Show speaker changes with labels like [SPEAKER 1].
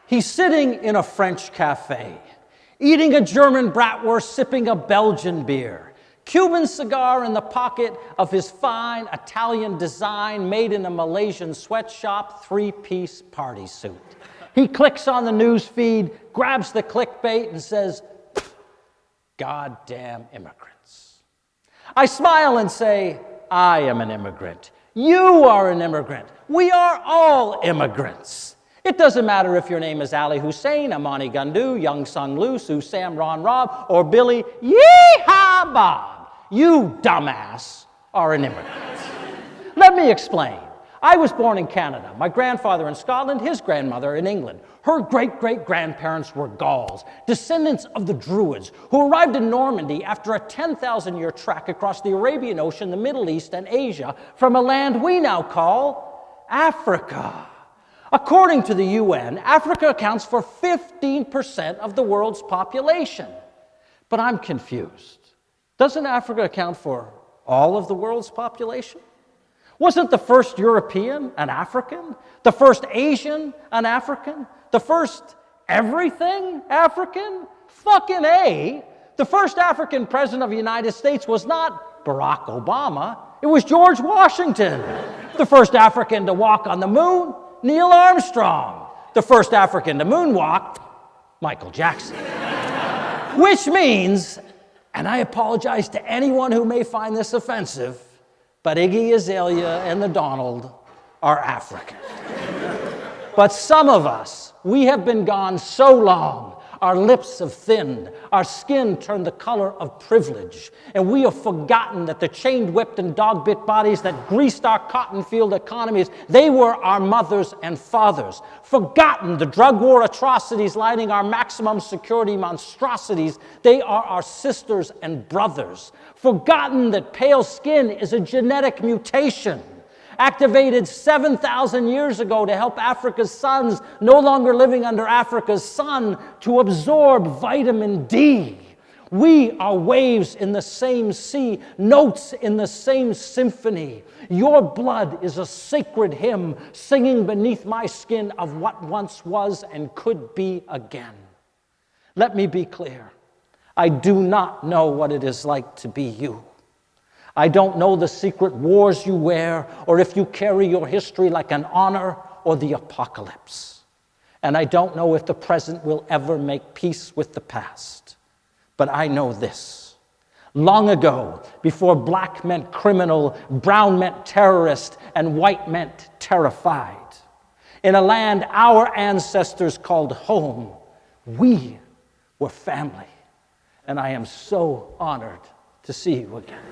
[SPEAKER 1] He's sitting in a French cafe, eating a German bratwurst, sipping a Belgian beer, Cuban cigar in the pocket of his fine Italian design, made in a Malaysian sweatshop, three-piece party suit. He clicks on the news feed, grabs the clickbait, and says, "Goddamn immigrants." I smile and say, I am an immigrant. You are an immigrant. We are all immigrants. It doesn't matter if your name is Ali Hussein, Amani Gandu, Young Sung Lu, Sue Sam, Ron Rob, or Billy Yeehaw Bob. You dumbass are an immigrant. Let me explain. I was born in Canada. My grandfather in Scotland, his grandmother in England. Her great-great-grandparents were Gauls, descendants of the Druids, who arrived in Normandy after a 10,000-year trek across the Arabian Ocean, the Middle East, and Asia from a land we now call Africa. According to the UN, Africa accounts for 15% of the world's population. But I'm confused. Doesn't Africa account for all of the world's population? Wasn't the first European an African? The first Asian an African? The first everything African? Fucking A. The first African president of the United States was not Barack Obama. It was George Washington. The first African to walk on the moon, Neil Armstrong. The first African to moonwalk, Michael Jackson. Which means, and I apologize to anyone who may find this offensive, but Iggy Azalea and the Donald are African. But some of us, we have been gone so long, our lips have thinned, our skin turned the color of privilege, and we have forgotten that the chained, whipped, and dog-bit bodies that greased our cotton field economies, they were our mothers and fathers. Forgotten the drug war atrocities lighting our maximum security monstrosities, they are our sisters and brothers. Forgotten that pale skin is a genetic mutation activated 7,000 years ago to help Africa's sons, no longer living under Africa's sun, to absorb vitamin D. We are waves in the same sea, notes in the same symphony. Your blood is a sacred hymn singing beneath my skin of what once was and could be again. Let me be clear. I do not know what it is like to be you. I don't know the secret wars you wear, or if you carry your history like an honor or the apocalypse. And I don't know if the present will ever make peace with the past. But I know this. Long ago, before black meant criminal, brown meant terrorist, and white meant terrified, in a land our ancestors called home, we were family. And I am so honored to see you again.